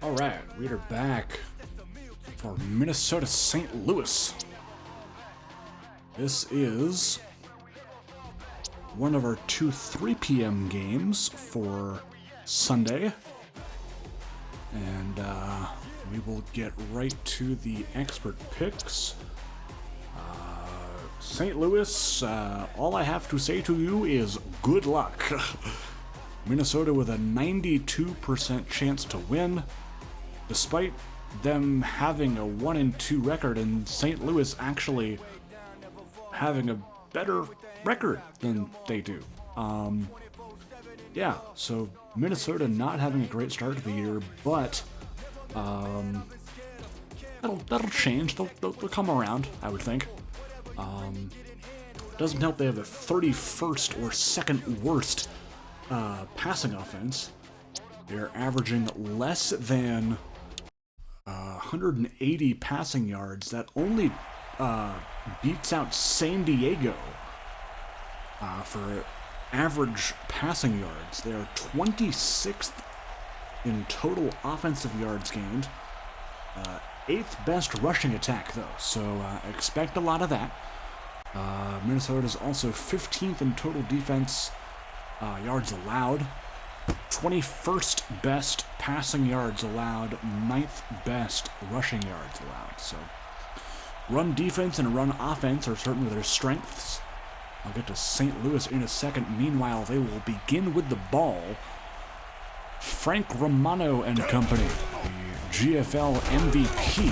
Alright, we are back for Minnesota St. Louis. This is one of our two 3 p.m. games for Sunday. And we will get right to the expert picks. St. Louis, all I have to say to you is good luck. Minnesota with a 92% chance to win, despite them having a 1-2 record and St. Louis actually having a better record than they do. Yeah, so Minnesota not having a great start to the year, but that'll change. They'll come around, I would think. Doesn't help they have the 31st or second worst passing offense. They're averaging less than 180 passing yards. That only beats out San Diego for average passing yards. They are 26th in total offensive yards gained. 8th best rushing attack, though, so expect a lot of that. Minnesota is also 15th in total defense yards allowed. 21st best passing yards allowed, 9th best rushing yards allowed. So, run defense and run offense are certainly their strengths. I'll get to St. Louis in a second. Meanwhile, they will begin with the ball. Frank Romano and company, the GFL MVP,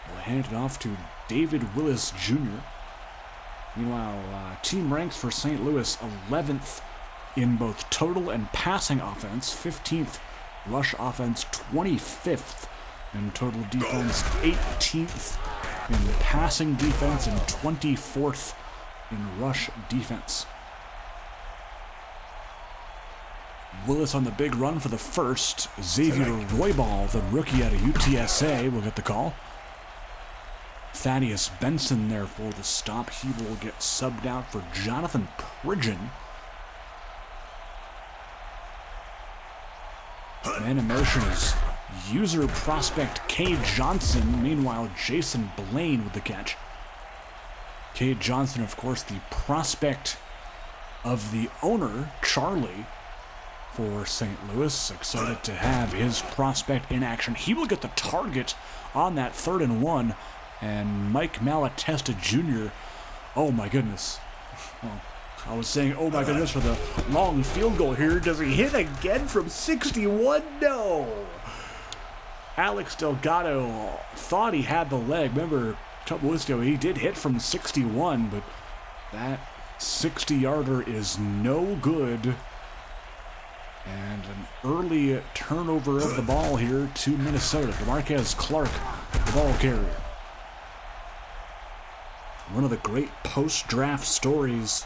will hand it off to David Willis Jr. Meanwhile, team ranks for St. Louis 11th in both total and passing offense, 15th rush offense, 25th in total defense, 18th in passing defense, and 24th in rush defense. Willis on the big run for the first. Xavier Roybal, the rookie out of UTSA, will get the call. Thaddeus Benson there for the stop. He will get subbed out for Jonathan Pridgeon. Man in motion is user prospect Cade Johnson. Meanwhile, Jason Blaine with the catch. Cade Johnson, of course, the prospect of the owner, Charlie, for St. Louis. Excited to have his prospect in action. He will get the target on that 3rd and 1. And Mike Malatesta Jr., oh my goodness. Well, I was saying, oh my goodness, for the long field goal here. Does he hit again from 61? No. Alex Delgado thought he had the leg. Remember, a couple weeks ago, he did hit from 61, but that 60-yarder is no good. And an early turnover of the ball here to Minnesota. DeMarcus Clark, the ball carrier. One of the great post-draft stories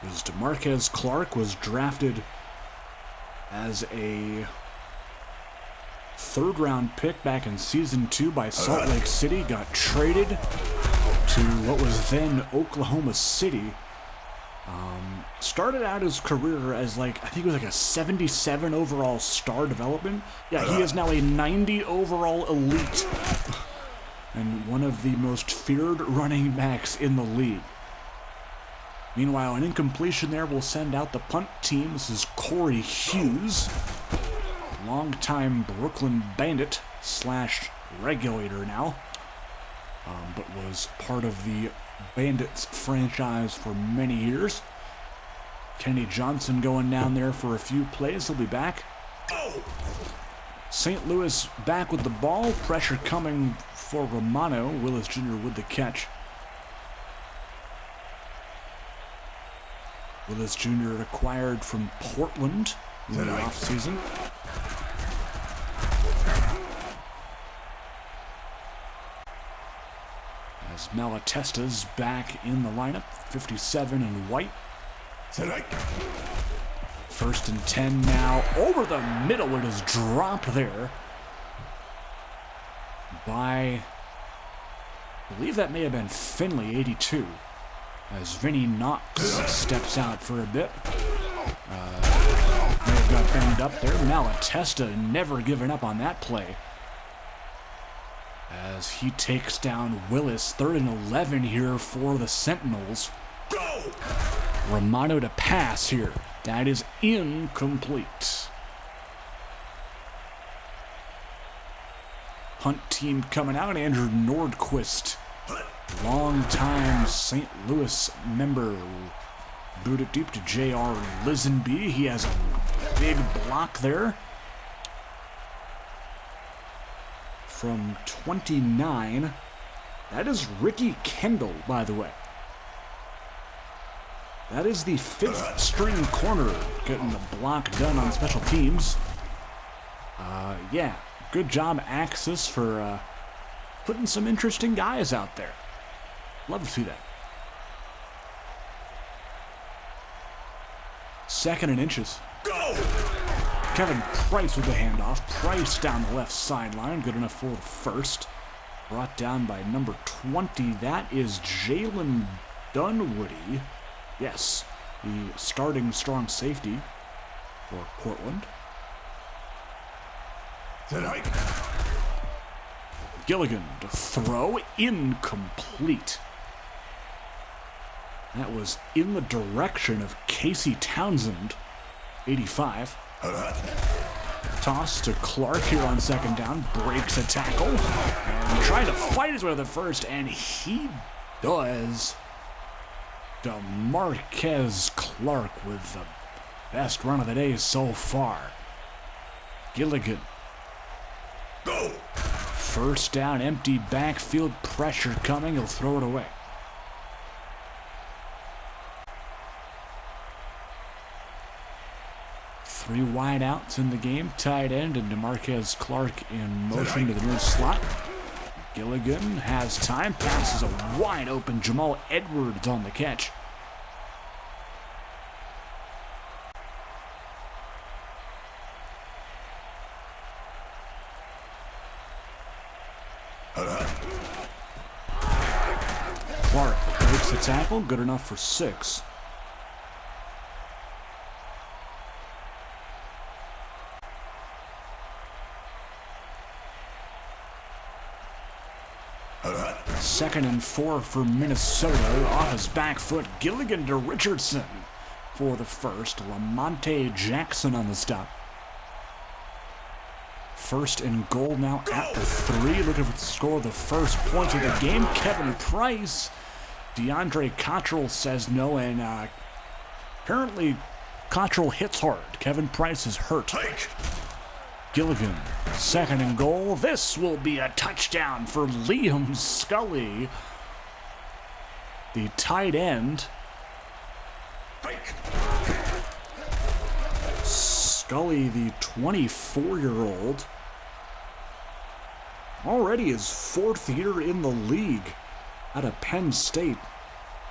is DeMarcus Clark was drafted as a 3rd-round pick back in Season 2 by Salt Lake City, got traded to what was then Oklahoma City. Started out his career as I think it was a 77 overall star development. Yeah, he is now a 90 overall elite. And one of the most feared running backs in the league. Meanwhile, an incompletion there will send out the punt team. This is Corey Hughes, longtime Brooklyn Bandit / Regulator now, but was part of the Bandits franchise for many years. Kenny Johnson going down there for a few plays. He'll be back. St. Louis back with the ball. Pressure coming for Romano. Willis Jr. with the catch. Willis Jr. acquired from Portland in the offseason. As Malatesta's back in the lineup, 57 in white. 1st and 10 now. Over the middle, it is dropped there by, I believe that may have been Finley, 82, as Vinny Knox steps out for a bit. May have got banged up there. Malatesta never giving up on that play, as he takes down Willis. 3rd and 11 here for the Sentinels. Go! Romano to pass here. That is incomplete. Punt team coming out. Andrew Nordquist, longtime St. Louis member, boot it deep to J.R. Lisenby. He has a big block there. From 29. That is Ricky Kendall, by the way. That is the 5th string corner getting the block done on special teams. Yeah, good job, Axis, for putting some interesting guys out there. Love to see that. 2nd and inches. Go! Kevin Price with the handoff. Price down the left sideline. Good enough for the first. Brought down by number 20. That is Jalen Dunwoody. Yes, the starting strong safety for Portland. Gilligan to throw. Incomplete. That was in the direction of Casey Townsend, 85. Toss to Clark here on 2nd down. Breaks a tackle. And trying to fight his way to the first, and he does. DeMarquez Clark with the best run of the day so far. Gilligan. Go! 1st down, empty backfield, pressure coming. He'll throw it away. Three wide outs in the game. Tight end and DeMarquez Clark in motion to the near slot. Gilligan has time. Passes a wide open Jamal Edwards on the catch. Clark breaks the tackle. Good enough for 6. Second and 4 for Minnesota. Off his back foot, Gilligan to Richardson for the first. Lamonte Jackson on the stop. 1st and goal now at the 3. Looking to score the first point of the game. Kevin Price. DeAndre Cottrell says no, and apparently Cottrell hits hard. Kevin Price is hurt. Gilligan, 2nd and goal. This will be a touchdown for Liam Scully, the tight end. Scully, the 24-year-old, already his 4th year in the league out of Penn State.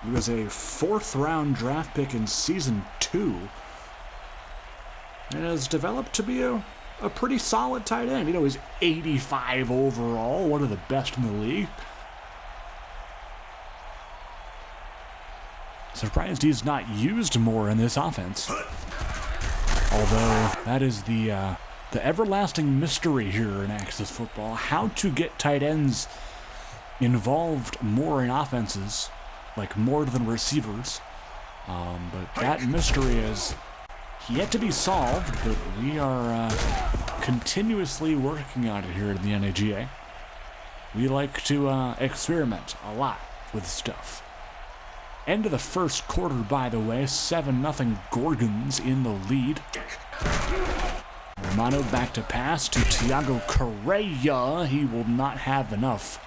He was a 4th-round draft pick in season 2 and has developed to be a pretty solid tight end. You know, he's 85 overall, one of the best in the league. Surprised he's not used more in this offense. Although that is the everlasting mystery here in Axis football, how to get tight ends involved more in offenses, like more than receivers. But that mystery is yet to be solved, but we are continuously working on it here in the NAGA. We like to experiment a lot with stuff. End of the first quarter, by the way. 7-0 Gorgons in the lead. Romano back to pass to Tiago Correa. He will not have enough.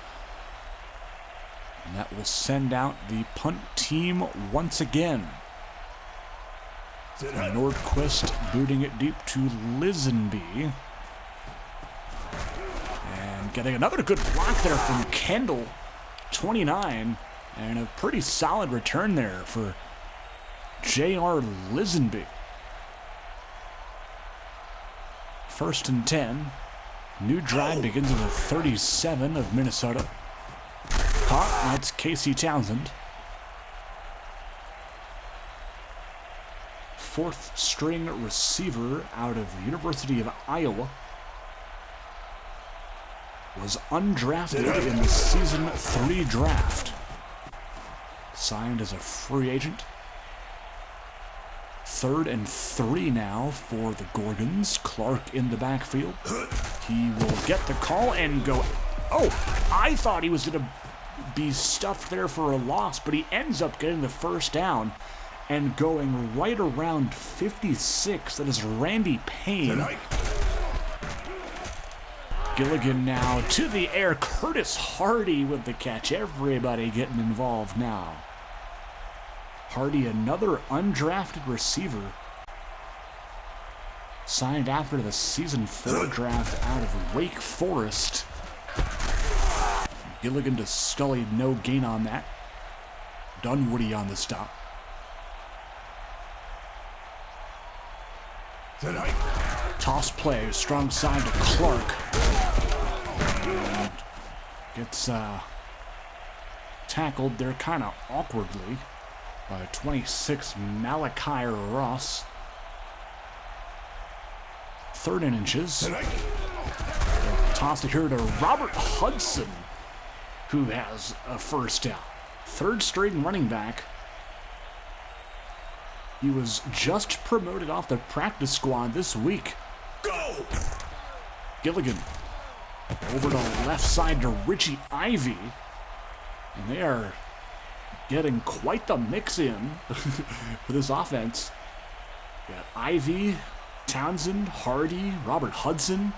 And that will send out the punt team once again. Nordquist booting it deep to Lisenby. And getting another good block there from Kendall, 29. And a pretty solid return there for J.R. Lisenby. 1st and 10. New drive begins at the 37 of Minnesota. Caught, that's Casey Townsend. fourth string receiver out of the University of Iowa. Was undrafted in the Season 3 draft. Signed as a free agent. 3rd and 3 now for the Gorgons. Clark in the backfield. He will get the call and go. Oh, I thought he was going to be stuffed there for a loss, but he ends up getting the first down and going right around 56. That is Randy Payne. Gilligan now to the air. Curtis Hardy with the catch. Everybody getting involved now. Hardy, another undrafted receiver, signed after the Season 4 draft out of Wake Forest. Gilligan to Scully, no gain on that. Dunwoody on the stop. Toss play, strong side to Clark. And gets tackled there kind of awkwardly by 26 Malachi Ross. 3rd and inches. Toss it here to Robert Hudson, who has a first down. 3rd string running back. He was just promoted off the practice squad this week. Go! Gilligan over to the left side to Richie Ivy. And they are getting quite the mix in for this offense. Got Ivy, Townsend, Hardy, Robert Hudson.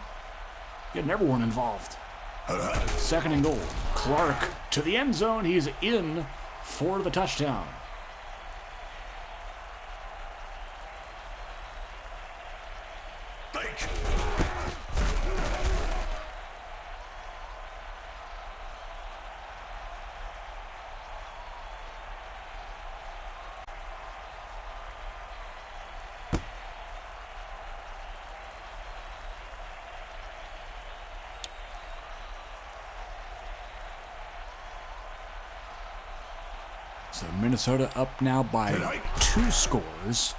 Getting everyone involved. 2nd and goal. Clark to the end zone. He's in for the touchdown. So Minnesota up now by 2 scores.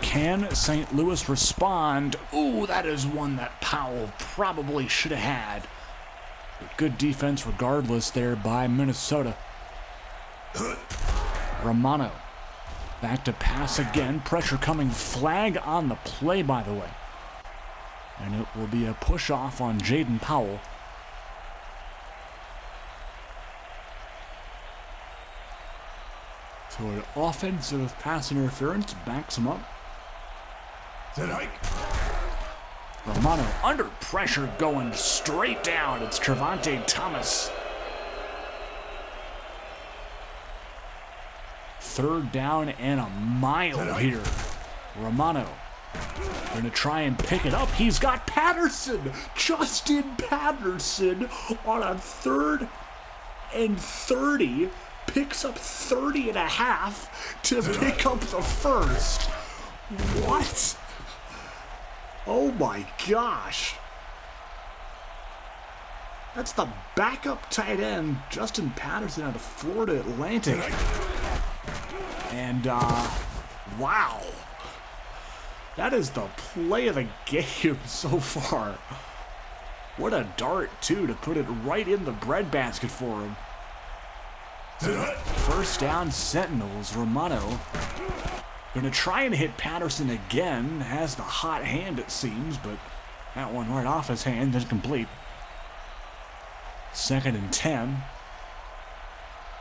Can St. Louis respond? Ooh, that is one that Powell probably should have had. But good defense regardless there by Minnesota. Romano back to pass again. Pressure coming. Flag on the play, by the way. And it will be a push off on Jaden Powell. So an offensive pass interference backs him up. Romano under pressure going straight down. It's Trevante Thomas. 3rd down and a mile here. Romano going to try and pick it up. He's got Patterson. Justin Patterson on a 3rd and 30. Picks up 30 and a half to pick up the first. What? Oh my gosh. That's the backup tight end, Justin Patterson out of Florida Atlantic. And, wow. That is the play of the game so far. What a dart, too, to put it right in the breadbasket for him. First down, Sentinels. Romano going to try and hit Patterson again. Has the hot hand, it seems, but that one right off his hand is complete. 2nd and 10.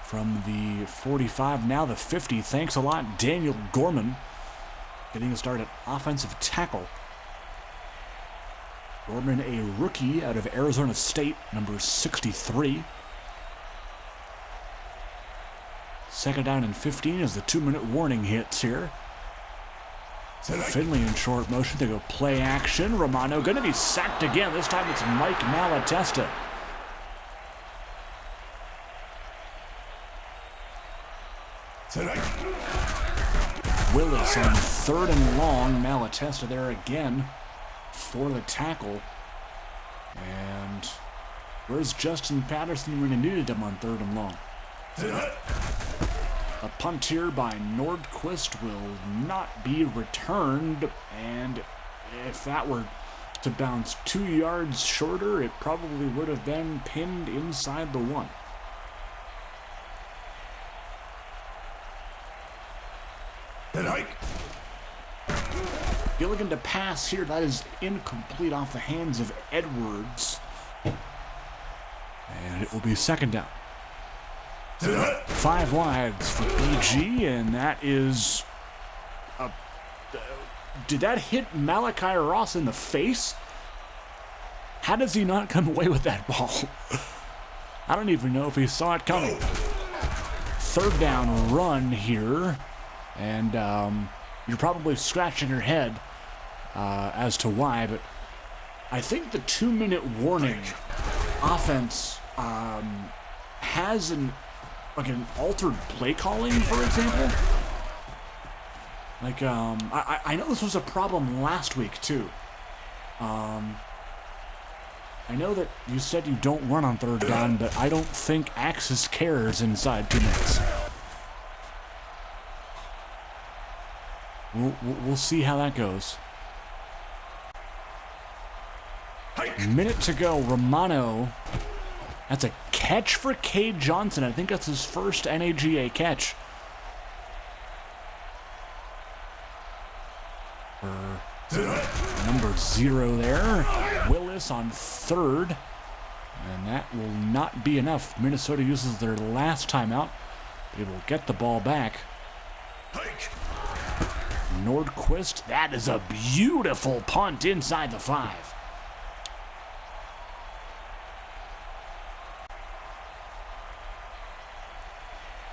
From the 45, now the 50. Thanks a lot, Daniel Gorman, getting a start at offensive tackle. Gorman, a rookie out of Arizona State, number 63. 2nd down and 15 as the 2-minute warning hits here. Finley in short motion. They go play action. Romano going to be sacked again. This time it's Mike Malatesta. Willis on 3rd and long. Malatesta there again for the tackle. And where's Justin Patterson when he needed him on 3rd and long? A punt here by Nordquist will not be returned, and if that were to bounce 2 yards shorter, it probably would have been pinned inside the 1. And hike. Gilligan to pass here. That is incomplete off the hands of Edwards. And it will be second down. 5 wides for BG, and that is... did that hit Malachi Ross in the face? How does he not come away with that ball? I don't even know if he saw it coming. Third down run here, and you're probably scratching your head as to why, but I think the 2-minute warning offense has an altered play calling, for example. Like, I know this was a problem last week, too. I know that you said you don't run on third down, but I don't think Axis cares inside 2 minutes. We'll see how that goes. Minute to go. Romano. That's a catch for Cade Johnson. I think that's his first NAGA catch. Number 0 there. Willis on third. And that will not be enough. Minnesota uses their last timeout. They will get the ball back. Nordquist. That is a beautiful punt inside the 5.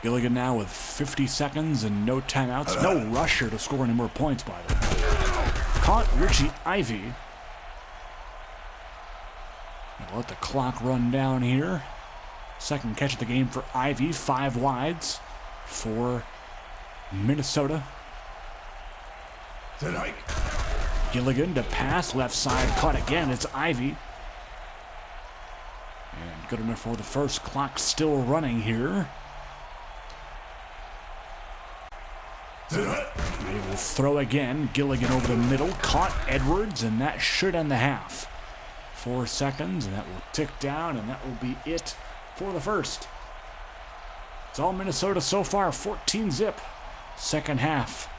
Gilligan now with 50 seconds and no timeouts. No rusher to score any more points, by the way. Caught Richie Ivy. I'll let the clock run down here. Second catch of the game for Ivy. 5 wides for Minnesota. Gilligan to pass. Left side caught again. It's Ivy. And good enough for the first. Clock still running here. They will throw again. Gilligan over the middle. Caught Edwards, and that should end the half. 4 seconds, and that will tick down, and that will be it for the first. It's all Minnesota so far, 14-zip. Second half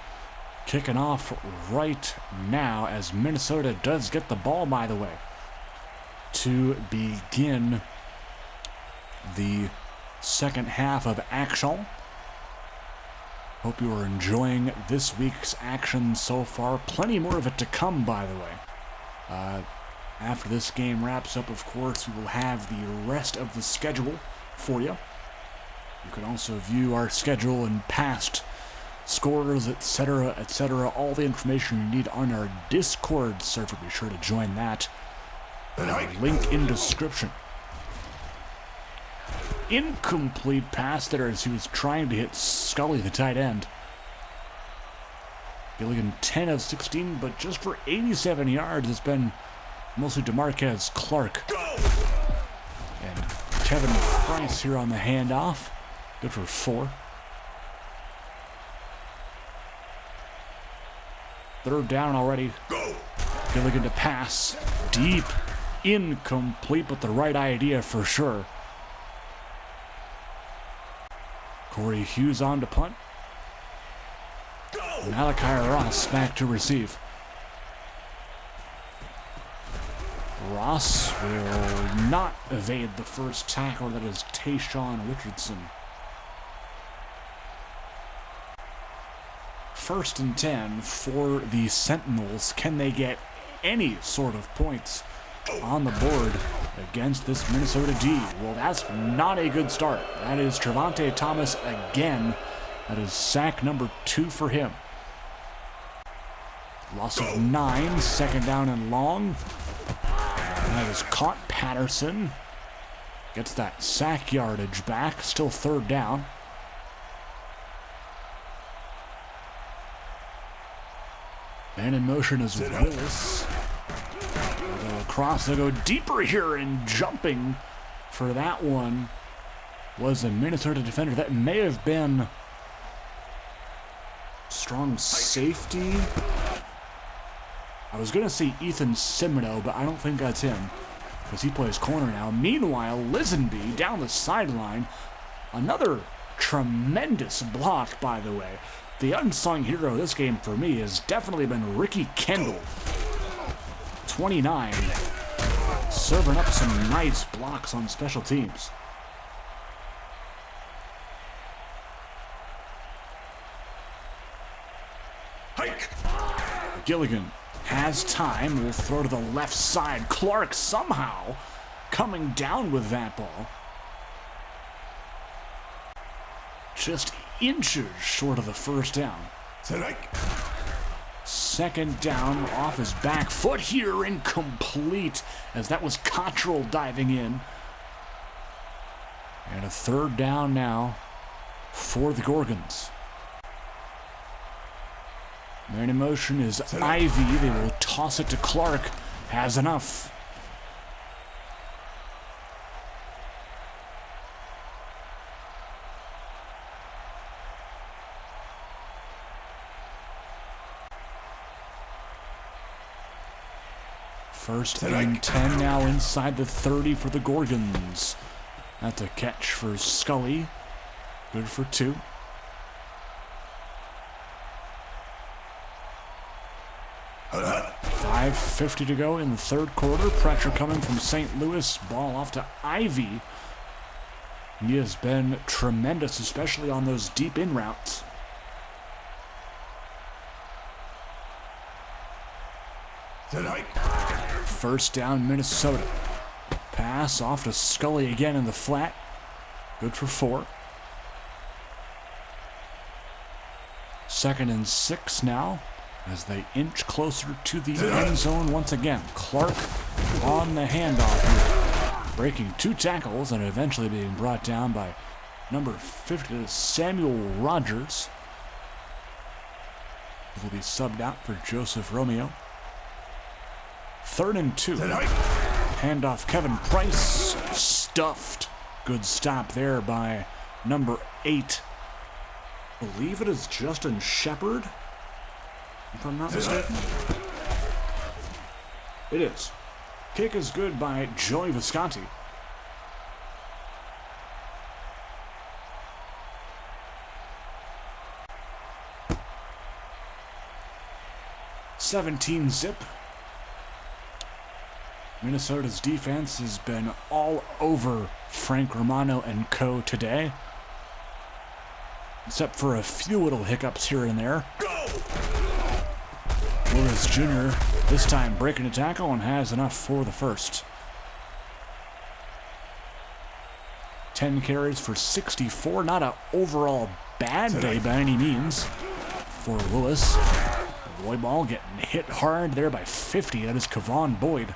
kicking off right now as Minnesota does get the ball, by the way, to begin the second half of action. Hope you are enjoying this week's action so far. Plenty more of it to come, by the way. After this game wraps up, of course, we will have the rest of the schedule for you. You can also view our schedule and past scores, etc., all the information you need on our Discord server. Be sure to join that. Link in description. Incomplete pass there as he was trying to hit Scully, the tight end. Gilligan 10 of 16, but just for 87 yards. It's been mostly DeMarquez Clark. And Kevin Price here on the handoff. Good for 4. Third down already. Gilligan to pass. Deep. Incomplete, but the right idea for sure. Corey Hughes on to punt. Malachi Ross back to receive. Ross will not evade the first tackle. That is Tayshawn Richardson. 1st and 10 for the Sentinels. Can they get any sort of points on the board against this Minnesota D? Well, that's not a good start. That is Trevante Thomas again. That is sack number 2 for him. Loss of 9, second down and long. And that is caught. Patterson gets that sack yardage back. Still third down. And in motion is Willis. They'll go across, they'll go deeper here, and jumping for that one was a Minnesota defender. That may have been strong safety. I was going to say Ethan Semino, but I don't think that's him, because he plays corner now. Meanwhile, Lisenby down the sideline. Another tremendous block, by the way. The unsung hero of this game for me has definitely been Ricky Kendall. 29. Serving up some nice blocks on special teams. Hike! Gilligan has time. Will throw to the left side. Clark somehow coming down with that ball. Just inches short of the first down. Hike! Second down off his back foot here, incomplete, as that was Cottrell diving in. And a third down now for the Gorgons. Man in motion is Ivy. They will toss it to Clark. Has enough. First and 10 now inside the 30 for the Gorgons. That's a catch for Scully. Good for 2. $5:50 to go in the third quarter. Pressure coming from St. Louis. Ball off to Ivy. He has been tremendous, especially on those deep in routes. First down, Minnesota. Pass off to Scully again in the flat. Good for 4. Second and 6 now, as they inch closer to the end zone once again. Clark on the handoff here, breaking 2 tackles and eventually being brought down by number 50, Samuel Rogers. He will be subbed out for Joseph Romeo. 3rd and 2. Handoff Kevin Price. Stuffed. Good stop there by number 8. I believe it is Justin Shepard, if I'm not mistaken. It is. Kick is good by Joey Visconti. $17-zip. Minnesota's defense has been all over Frank Romano and co. today, except for a few little hiccups here and there. Willis Jr. this time breaking a tackle and has enough for the first. 10 carries for 64. Not an overall bad day by any means for Willis. Boy ball getting hit hard there by 50. That is Kevon Boyd,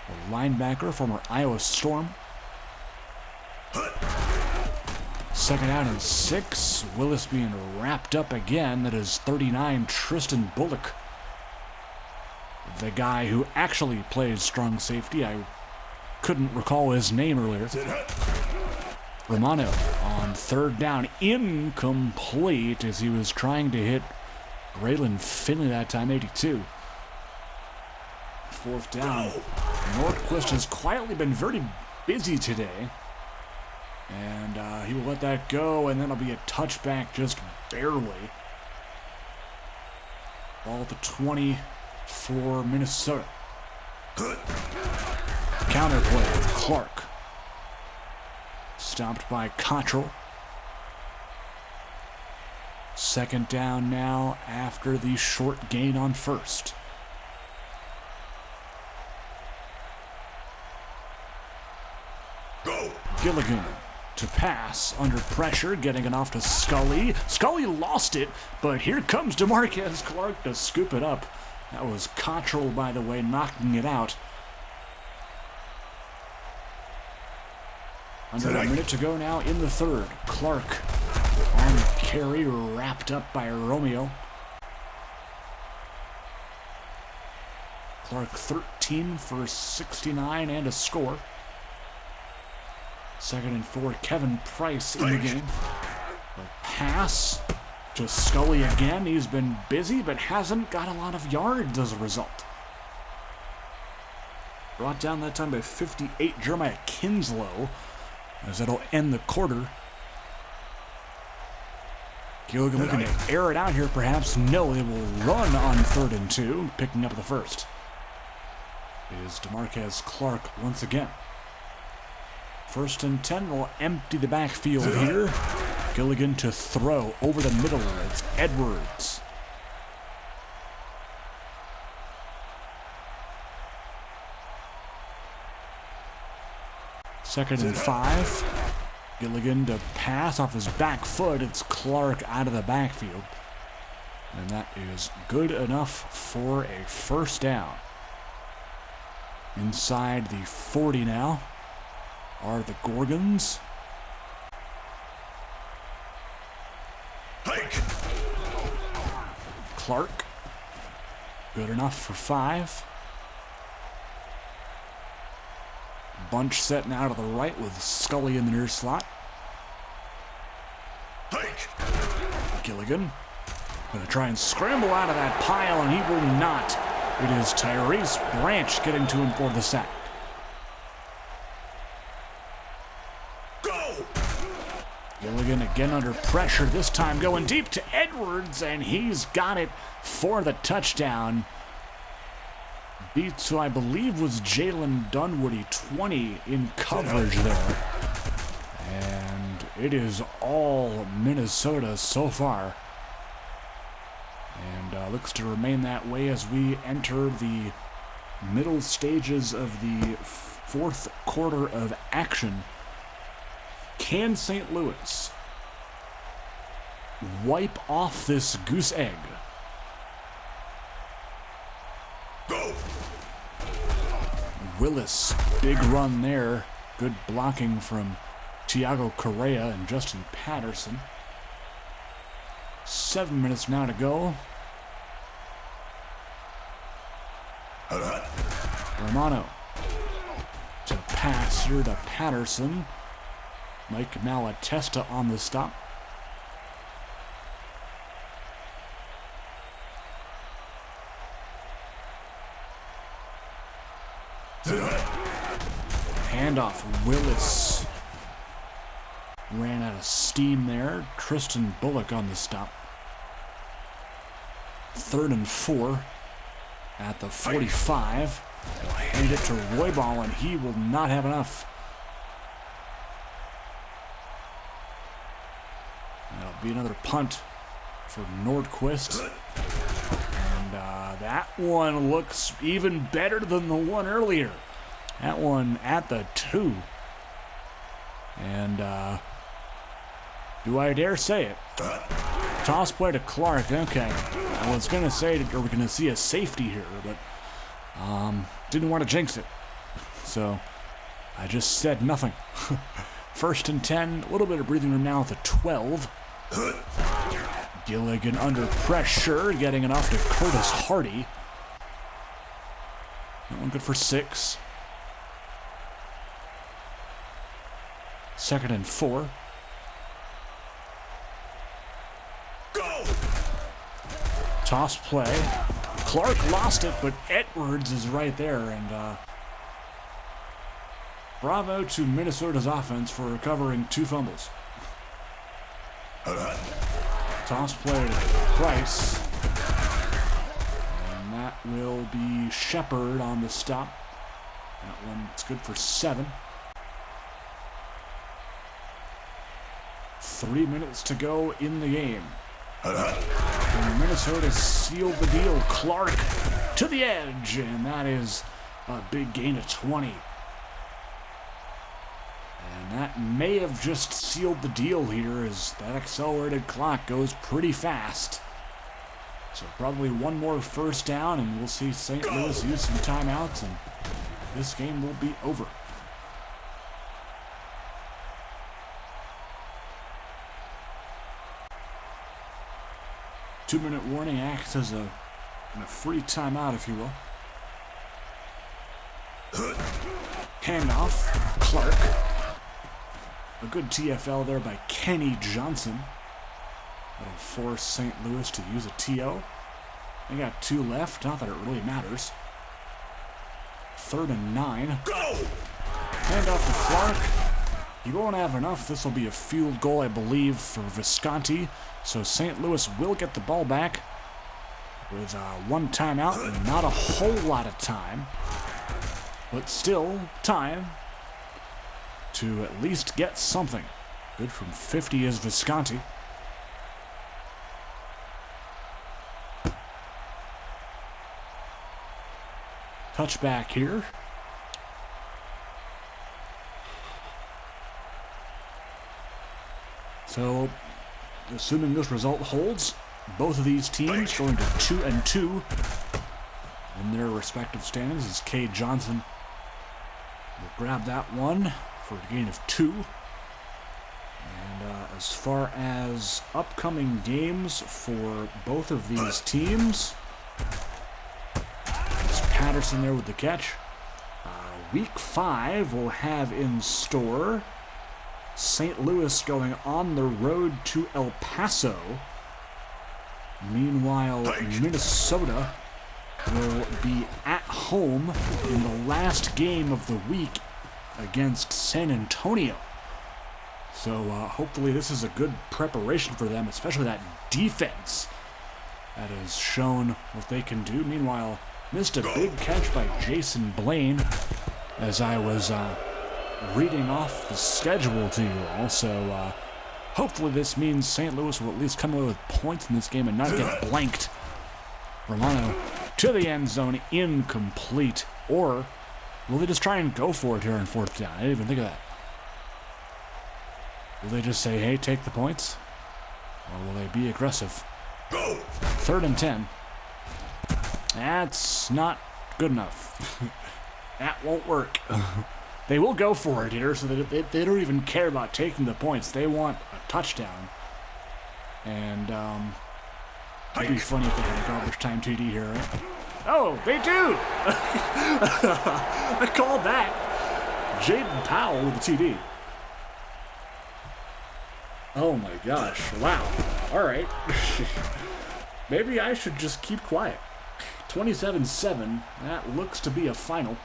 a linebacker, former Iowa Storm. Second down and 6. Willis being wrapped up again. That is 39, Tristan Bullock, the guy who actually plays strong safety. I couldn't recall his name earlier. Romano on third down, incomplete, as he was trying to hit Braylon Finley that time, 82. Fourth down. Nordquist has quietly been very busy today, and he will let that go, and then it'll be a touchback just barely. Ball at the 20 for Minnesota. Counterplay with Clark. Stopped by Cottrell. Second down now after the short gain on first. Go! Gilligan to pass under pressure, getting it off to Scully. Scully lost it, but here comes DeMarcus Clark to scoop it up. That was Cottrell, by the way, knocking it out. Under a minute to go now in the third. Clark on the carry, wrapped up by Romeo. Clark 13 for 69 and a score. Second and 4, Kevin Price in the game. A pass to Scully again. He's been busy, but hasn't got a lot of yards as a result. Brought down that time by 58, Jeremiah Kinslow, as that'll end the quarter. Gilligan looking to air it out here, perhaps. No, they will run on 3rd and 2, picking up the first. Is DeMarquez Clark once again. 1st and 10, they'll empty the backfield here. Gilligan to throw over the middle. It's Edwards. Second and 5. Gilligan to pass off his back foot. It's Clark out of the backfield. And that is good enough for a first down. Inside the 40 now are the Gorgons. Hike. Clark. Good enough for 5. Bunch set now to the right with Scully in the near slot. Hike. Gilligan going to try and scramble out of that pile, and he will not. It is Tyrese Branch getting to him for the sack. Go. Gilligan again under pressure, this time going deep to Edwards, and he's got it for the touchdown. Beats who I believe was Jalen Dunwoody, 20 in coverage there. And it is all Minnesota so far. And looks to remain that way as we enter the middle stages of the 4th quarter of action. Can St. Louis wipe off this goose egg? Go. Willis, big run there. Good blocking from Tiago Correa and Justin Patterson. 7 minutes now to go. Romano to pass here to Patterson. Mike Malatesta on the stop. Handoff, Willis. Ran out of steam there. Tristan Bullock on the stop. 3rd and 4 at the 45. He'll hand it to Roybal, and he will not have enough. That'll be another punt for Nordquist. And that one looks even better than the one earlier. That one at the 2. And do I dare say it? Toss play to Clark. Okay. I was going to say, are we going to see a safety here? But didn't want to jinx it. So I just said nothing. 1st and 10. A little bit of breathing room now at the 12. Gilligan under pressure, getting enough to Curtis Hardy. That one good for 6. 2nd and 4. Go. Toss play. Clark lost it, but Edwards is right there. And bravo to Minnesota's offense for recovering 2 fumbles. Toss play to Price. And that will be Shepard on the stop. That one's good for 7. 3 minutes to go in the game. And Minnesota sealed the deal. Clark to the edge, and that is a big gain of 20. And that may have just sealed the deal here, as that accelerated clock goes pretty fast. So probably one more first down, and we'll see St. Louis use some timeouts, and this game will be over. Two-minute warning acts as a free timeout, if you will. Handoff, Clark. A good TFL there by Kenny Johnson. That'll force St. Louis to use a TO. They got 2 left, not that it really matters. 3rd and 9. Go! Hand off to Clark. He won't have enough. This will be a field goal, I believe, for Visconti. So St. Louis will get the ball back with 1 timeout and not a whole lot of time. But still time to at least get something. Good from 50 is Visconti. Touchback here. So, assuming this result holds, both of these teams going to 2-2 in their respective standings as Cade Johnson will grab that one for a gain of 2. And as far as upcoming games for both of these teams, it's Patterson there with the catch. Week 5 will have in store St. Louis going on the road to El Paso. Meanwhile, Minnesota will be at home in the last game of the week against San Antonio. So hopefully this is a good preparation for them, especially that defense that has shown what they can do. Meanwhile, missed a big catch by Jason Blaine as I was reading off the schedule to you all. So hopefully this means St. Louis will at least come away with points in this game and not get blanked. Romano to the end zone, incomplete. Or will they just try and go for it here on 4th down? I didn't even think of that. Will they just say, hey, take the points? Or will they be aggressive? 3rd and 10. That's not good enough. That won't work. They will go for it here, so they don't even care about taking the points. They want a touchdown. And it'd be funny if they had a garbage time TD here, right? Oh, they do! I called that. Jaden Powell with the TD. Oh my gosh, wow. All right. Maybe I should just keep quiet. 27-7, that looks to be a final.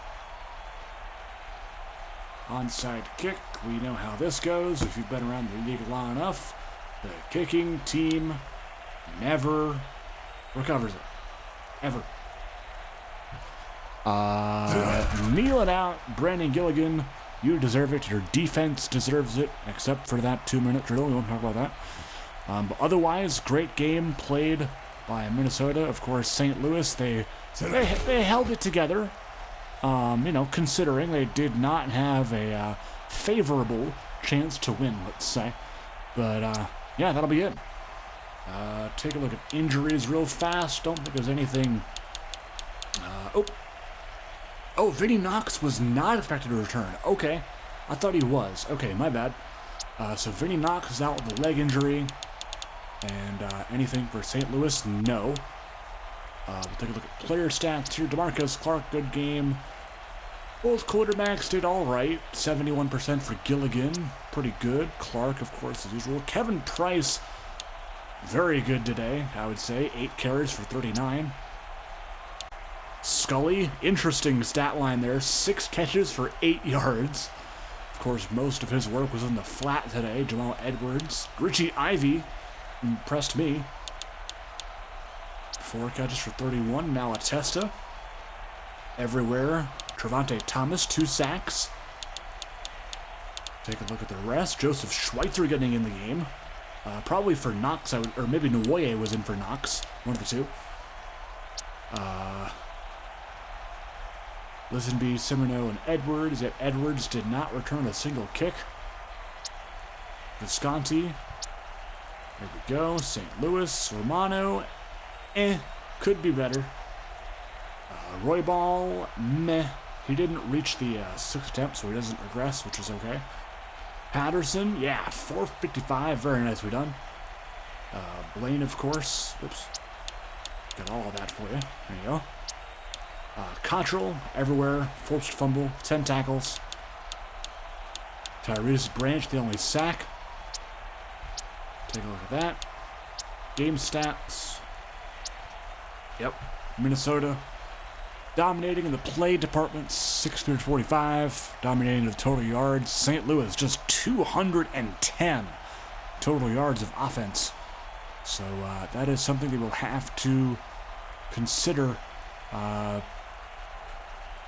Onside kick, we know how this goes. If you've been around the league long enough, the kicking team never recovers it. Ever. Kneel it out, Brandon Gilligan. You deserve it. Your defense deserves it, except for that 2-minute drill. We won't talk about that. But otherwise, great game played by Minnesota. Of course, St. Louis, they held it together. Considering they did not have a favorable chance to win, let's say. But, yeah, that'll be it. Take a look at injuries real fast. Don't think there's anything... Oh, Vinny Knox was not expected to return. Okay. I thought he was. Okay, my bad. So Vinny Knox is out with a leg injury. And anything for St. Louis? No. We'll take a look at player stats here. DeMarcus Clark, good game. Both quarterbacks did all right. 71% for Gilligan. Pretty good. Clark, of course, as usual. Kevin Price, very good today, I would say. 8 carries for 39. Scully, interesting stat line there. 6 catches for 8 yards. Of course, most of his work was in the flat today. Jamal Edwards. Richie Ivy impressed me. 4 catches for 31. Malatesta. Everywhere. Trevante Thomas, 2 sacks. Take a look at the rest. Joseph Schweitzer getting in the game. Probably for Knox, or maybe Nwoye was in for Knox. One of the two. Lisenby, Simino, and Edwards. Yet Edwards did not return a single kick. Visconti. There we go. St. Louis. Romano. Could be better. Roybal. Meh. He didn't reach the 6th attempt, so he doesn't regress, which is okay. Patterson. Yeah, 455. Very nicely done. Blaine, of course. Oops. Got all of that for you. There you go. Cottrell, everywhere. Forced fumble. 10 tackles. Tyrese Branch, the only sack. Take a look at that. Game stats. Yep. Minnesota dominating in the play department, 645. Dominating the total yards. St. Louis just 210 total yards of offense. So that is something they will have to consider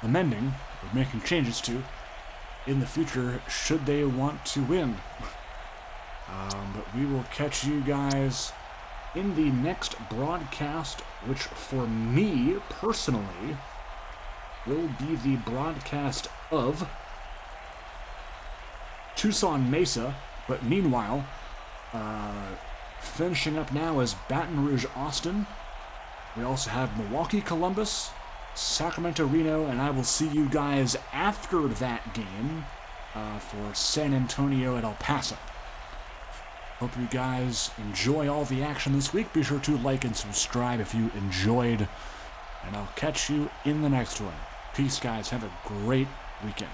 amending or making changes to in the future should they want to win. But we will catch you guys in the next broadcast, which for me personally will be the broadcast of Tucson Mesa. But meanwhile, finishing up now is Baton Rouge Austin. We also have Milwaukee Columbus, Sacramento Reno, and I will see you guys after that game for San Antonio at El Paso. Hope you guys enjoy all the action this week. Be sure to like and subscribe if you enjoyed, and I'll catch you in the next one. Peace, guys. Have a great weekend.